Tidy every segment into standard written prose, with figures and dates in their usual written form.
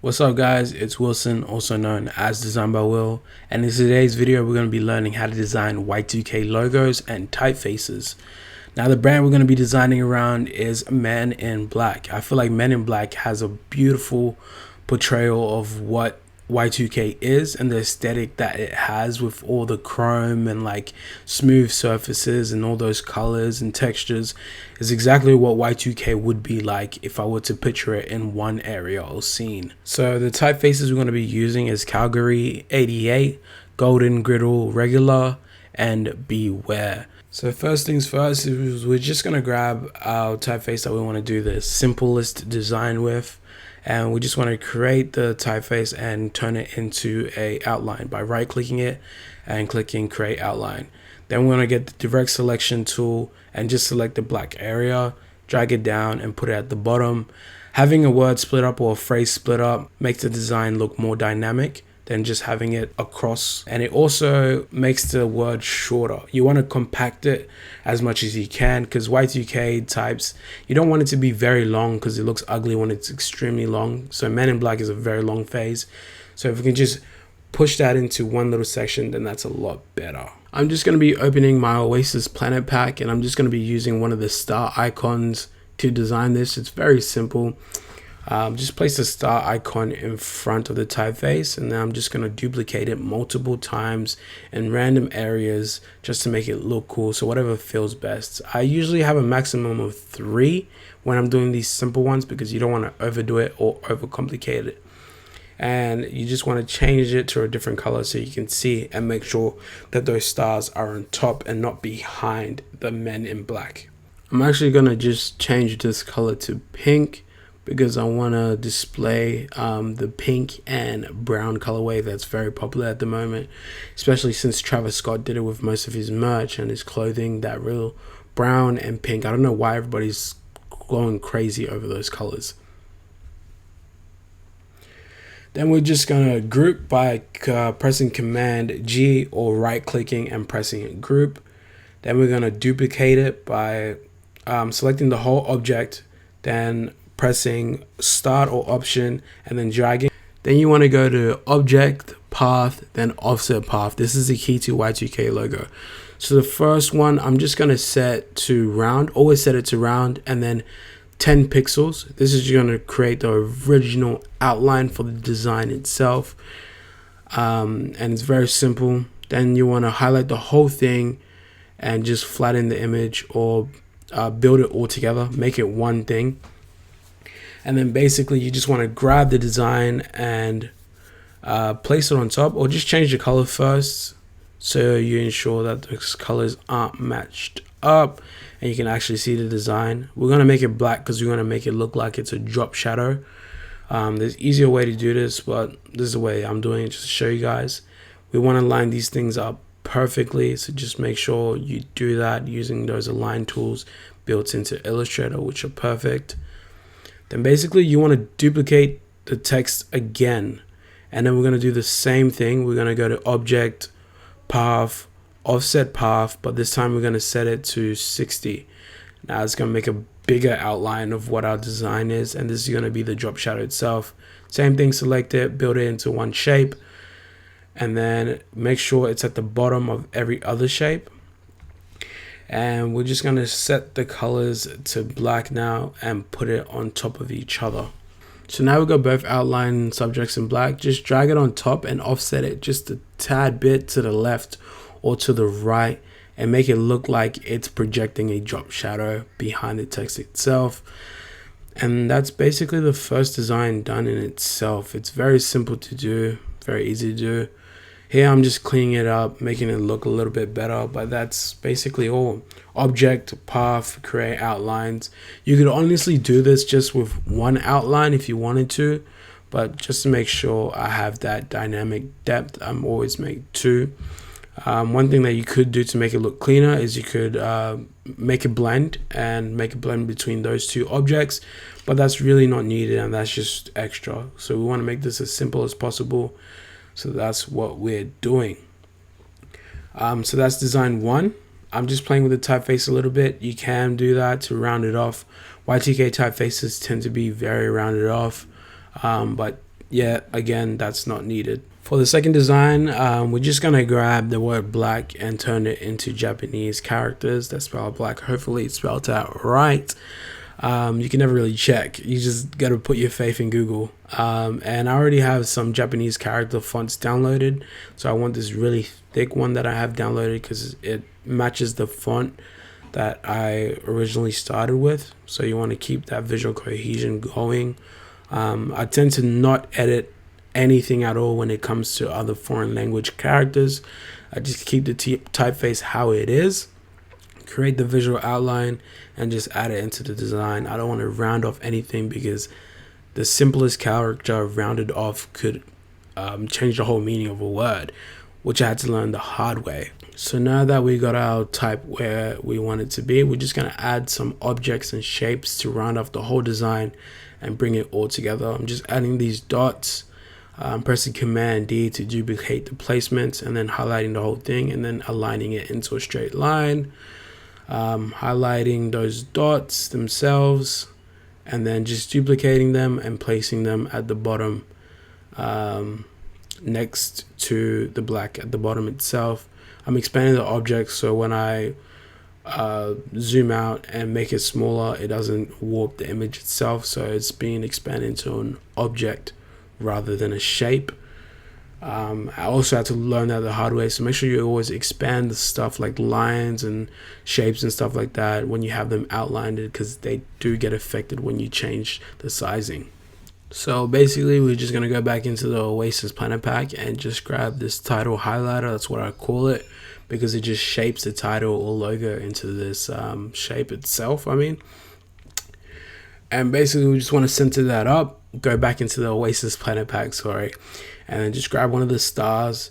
What's up guys, it's Wilson, also known as Design by Will, and in today's video we're going to be learning how to design Y2K logos and typefaces. Now the brand we're going to be designing around is Men in Black. I feel like Men in Black has a beautiful portrayal of what Y2K is and the aesthetic that it has with all the chrome and like smooth surfaces and all those colors and textures is exactly what Y2K would be like if I were to picture it in one area or scene. So the typefaces we're going to be using is Calgary 88, Golden Griddle Regular, and Beware. So first things first is we're just going to grab our typeface that we want to do the simplest design with. And we just want to create the typeface and turn it into a outline by right clicking it and clicking create outline. Then we're going to get the direct selection tool and just select the black area, drag it down and put it at the bottom. Having a word split up or a phrase split up makes the design look more dynamic than just having it across, and it also makes the word shorter. You want to compact it as much as you can because Y2K types, you don't want it to be very long because it looks ugly when it's extremely long. So Men in Black is a very long phase, so if we can just push that into one little section, then that's a lot better. I'm just going to be opening my Oasis Planet pack, and I'm just going to be using one of the star icons to design this. It's very simple. Just place the star icon in front of the typeface, and then I'm just going to duplicate it multiple times in random areas just to make it look cool. So whatever feels best. I usually have a maximum of 3 when I'm doing these simple ones because you don't want to overdo it or overcomplicate it. And you just want to change it to a different color so you can see and make sure that those stars are on top and not behind the Men in Black. I'm actually going to just change this color to pink because I want to display the pink and brown colorway that's very popular at the moment, especially since Travis Scott did it with most of his merch and his clothing, that real brown and pink. I don't know why everybody's going crazy over those colors. Then we're just gonna group by pressing Command G or right clicking and pressing group. Then we're gonna duplicate it by selecting the whole object, then pressing start or option and then dragging. Then you want to go to object path, then offset path. This is the key to Y2K logo. So the first one I'm just going to set to round, always set it to round, and then 10 pixels. This is going to create the original outline for the design itself, and it's very simple. Then you want to highlight the whole thing and just flatten the image or build it all together, make it one thing. And then basically you just want to grab the design and place it on top, or just change the color first so you ensure that the colors aren't matched up and you can actually see the design. We're going to make it black because we're going to make it look like it's a drop shadow. There's easier way to do this, but this is the way I'm doing it just to show you guys. We want to line these things up perfectly, so just make sure you do that using those align tools built into Illustrator, which are perfect. Then basically you want to duplicate the text again, and then we're going to do the same thing. We're going to go to object path, offset path, but this time we're going to set it to 60. Now it's going to make a bigger outline of what our design is, and this is going to be the drop shadow itself. Same thing, select it, build it into one shape, and then make sure it's at the bottom of every other shape. And we're just going to set the colors to black now and put it on top of each other. So now we've got both outline subjects in black. Just drag it on top and offset it just a tad bit to the left or to the right and make it look like it's projecting a drop shadow behind the text itself. And that's basically the first design done in itself. It's very simple to do, very easy to do. Here I'm just cleaning it up, making it look a little bit better, but that's basically all. Object, path, create outlines. You could honestly do this just with one outline if you wanted to, but just to make sure I have that dynamic depth, I'm always make 2. One thing that you could do to make it look cleaner is you could make a blend and make a blend between those 2 objects, but that's really not needed and that's just extra. So we want to make this as simple as possible. So that's what we're doing. So that's design 1. I'm just playing with the typeface a little bit. You can do that to round it off. Y2K typefaces tend to be very rounded off, but yeah, again, that's not needed. For the second design, we're just gonna grab the word black and turn it into Japanese characters that spell black. Hopefully it's spelled out right. You can never really check. You just gotta put your faith in Google. And I already have some Japanese character fonts downloaded, so I want this really thick one that I have downloaded because it matches the font that I originally started with. So you want to keep that visual cohesion going. I tend to not edit anything at all when it comes to other foreign language characters. I just keep the typeface how it is, create the visual outline, and just add it into the design. I don't want to round off anything because the simplest character rounded off could change the whole meaning of a word, which I had to learn the hard way. So now that we got our type where we want it to be, we're just going to add some objects and shapes to round off the whole design and bring it all together. I'm just adding these dots, pressing Command D to duplicate the placements, and then highlighting the whole thing and then aligning it into a straight line, highlighting those dots themselves, and then just duplicating them and placing them at the bottom, next to the black at the bottom itself. I'm expanding the object so when I zoom out and make it smaller, it doesn't warp the image itself, so it's being expanded into an object rather than a shape. I also had to learn that the hard way, so make sure you always expand the stuff like lines and shapes and stuff like that when you have them outlined, because they do get affected when you change the sizing. So basically we're just going to go back into the Oasis Planet pack and just grab this title highlighter. That's what I call it, because it just shapes the title or logo into this shape itself, and basically we just want to center that up, go back into the Oasis Planet pack, sorry, and then just grab one of the stars,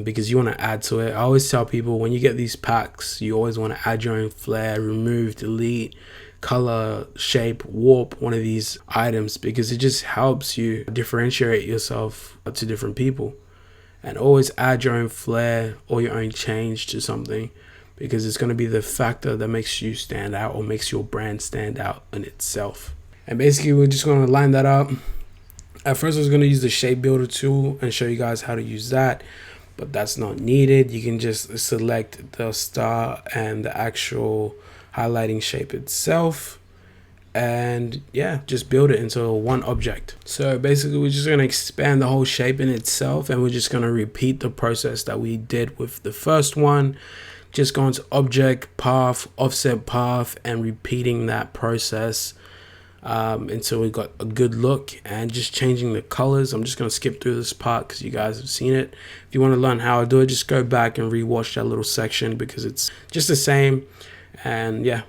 because you want to add to it. I always tell people when you get these packs, you always want to add your own flair, remove, delete, color, shape, warp one of these items, because it just helps you differentiate yourself to different people. And always add your own flair or your own change to something, because it's going to be the factor that makes you stand out or makes your brand stand out in itself. And basically we're just going to line that up. At first I was going to use the shape builder tool and show you guys how to use that, but that's not needed. You can just select the star and the actual highlighting shape itself, and yeah, just build it into one object. So basically we're just going to expand the whole shape in itself, and we're just going to repeat the process that we did with the first one. Just going to object, path, offset path, and repeating that process until we got a good look, and just changing the colors. I'm just going to skip through this part because you guys have seen it. If you want to learn how I do it, just go back and rewatch that little section, because it's just the same. And yeah.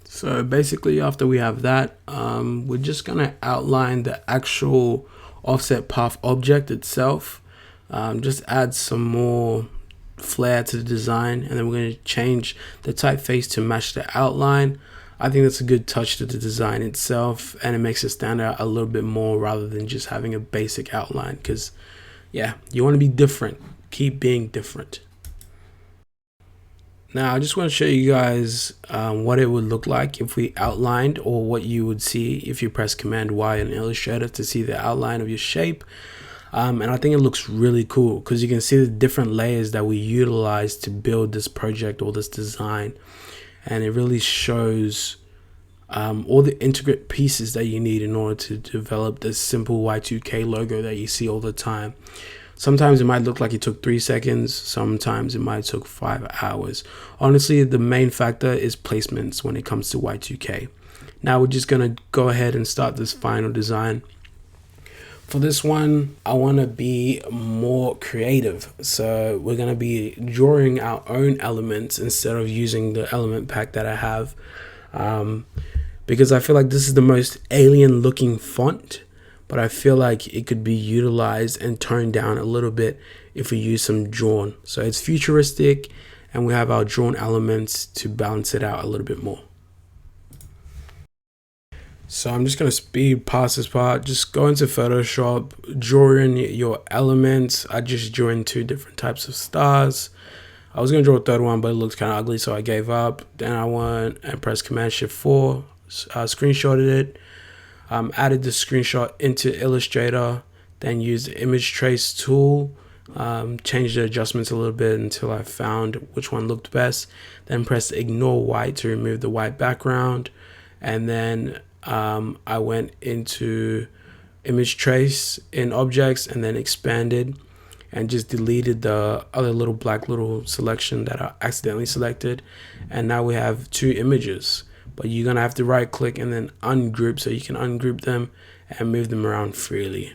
So basically after we have that, we're just gonna outline the actual offset path object itself. Just add some more flair to the design, and then we're going to change the typeface to match the outline. I think that's a good touch to the design itself, and it makes it stand out a little bit more rather than just having a basic outline, because yeah, you want to be different. Keep being different. Now I just want to show you guys what it would look like if we outlined, or what you would see if you press Command Y in Illustrator to see the outline of your shape. And I think it looks really cool because you can see the different layers that we utilize to build this project or this design, and it really shows all the intricate pieces that you need in order to develop this simple Y2K logo that you see all the time. Sometimes it might look like it took 3 seconds, sometimes it might took 5 hours. Honestly, the main factor is placements when it comes to Y2K. Now we're just gonna go ahead and start this final design. For this one, I want to be more creative, so we're going to be drawing our own elements instead of using the element pack that I have, because I feel like this is the most alien looking font, but I feel like it could be utilized and toned down a little bit if we use some drawn. So it's futuristic, and we have our drawn elements to balance it out a little bit more. So I'm just going to speed past this part. Just go into Photoshop, draw in your elements. I just drew in 2 different types of stars. I was gonna draw a third one, but it looked kind of ugly, so I gave up. Then I went and pressed Command Shift 4, screenshotted it, added the screenshot into Illustrator, then used the image trace tool, changed the adjustments a little bit until I found which one looked best. Then pressed ignore white to remove the white background, and then I went into image trace in objects and then expanded and just deleted the other little black little selection that I accidentally selected, and now we have two images. But you're gonna have to right click and then ungroup so you can ungroup them and move them around freely.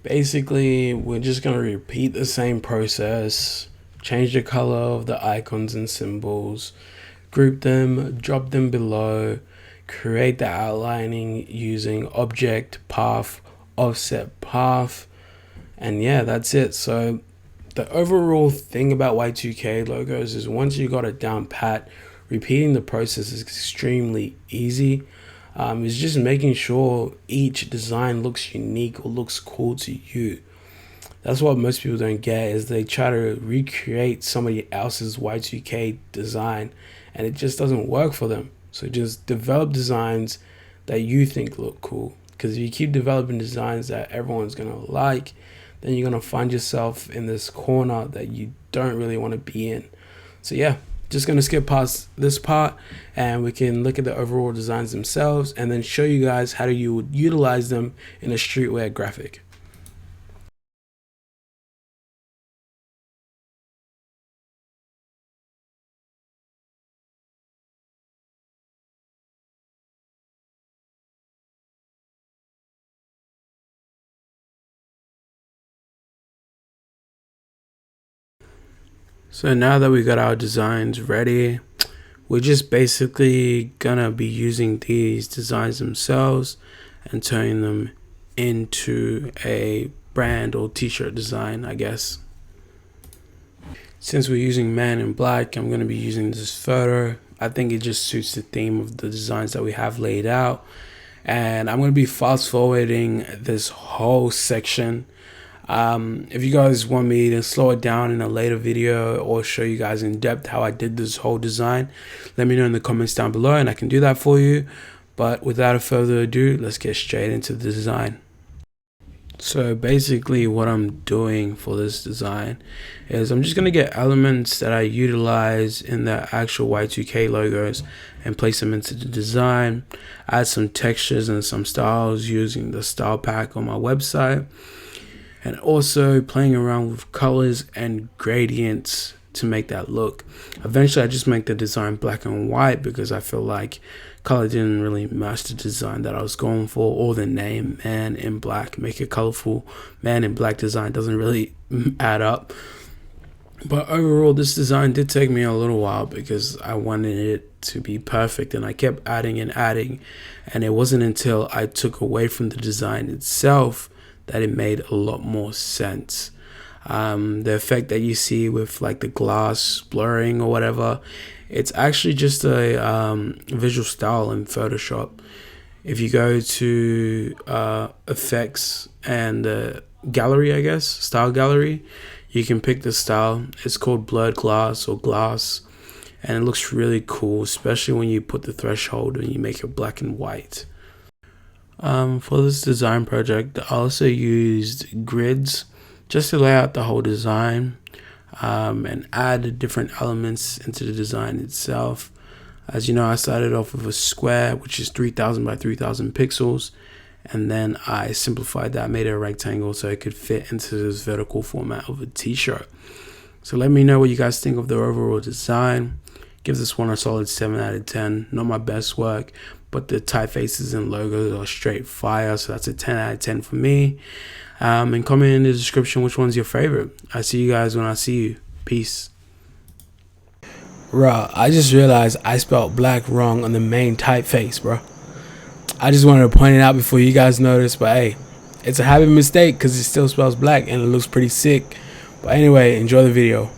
Basically, we're just gonna repeat the same process, change the color of the icons and symbols, group them, drop them below, create the outlining using object, path, offset path, and yeah, that's it. So the overall thing about Y2K logos is once you got it down pat, repeating the process is extremely easy. It's just making sure each design looks unique or looks cool to you. That's what most people don't get, is they try to recreate somebody else's Y2K design and it just doesn't work for them. So just develop designs that you think look cool, because if you keep developing designs that everyone's gonna like, then you're gonna find yourself in this corner that you don't really want to be in. So yeah, just gonna skip past this part and we can look at the overall designs themselves and then show you guys how you would utilize them in a streetwear graphic. So now that we got our designs ready, we're just basically gonna be using these designs themselves and turning them into a brand or t-shirt design, I guess. Since we're using Man in Black, I'm gonna be using this photo. I think it just suits the theme of the designs that we have laid out. And I'm gonna be fast forwarding this whole section. If you guys want me to slow it down in a later video or show you guys in depth how I did this whole design, let me know in the comments down below and I can do that for you. But without further ado, let's get straight into the design. So basically what I'm doing for this design is I'm just going to get elements that I utilize in the actual Y2K logos and place them into the design, add some textures and some styles using the style pack on my website, and also playing around with colors and gradients to make that look. Eventually I just make the design black and white because I feel like color didn't really match the design that I was going for, or the name Man in Black. Make a colorful Man in Black design doesn't really add up. But overall, this design did take me a little while because I wanted it to be perfect and I kept adding and adding, and it wasn't until I took away from the design itself that it made a lot more sense. The effect that you see with like the glass blurring or whatever, it's actually just a visual style in Photoshop. If you go to effects and gallery, I guess, style gallery, you can pick the style. It's called blurred glass or glass, and it looks really cool, especially when you put the threshold and you make it black and white. For this design project, I also used grids just to lay out the whole design and add different elements into the design itself. As you know, I started off with a square, which is 3000 by 3000 pixels, and then I simplified that, made it a rectangle so it could fit into this vertical format of a t-shirt. So let me know what you guys think of the overall design. Give this one a solid 7 out of 10. Not my best work, but the typefaces and logos are straight fire, so that's a 10 out of 10 for me. And comment in the description which one's your favorite. I see you guys when I see you. Peace. Bruh, I just realized I spelled black wrong on the main typeface, bro. I just wanted to point it out before you guys notice, but hey, it's a happy mistake because it still spells black and it looks pretty sick. But anyway, enjoy the video.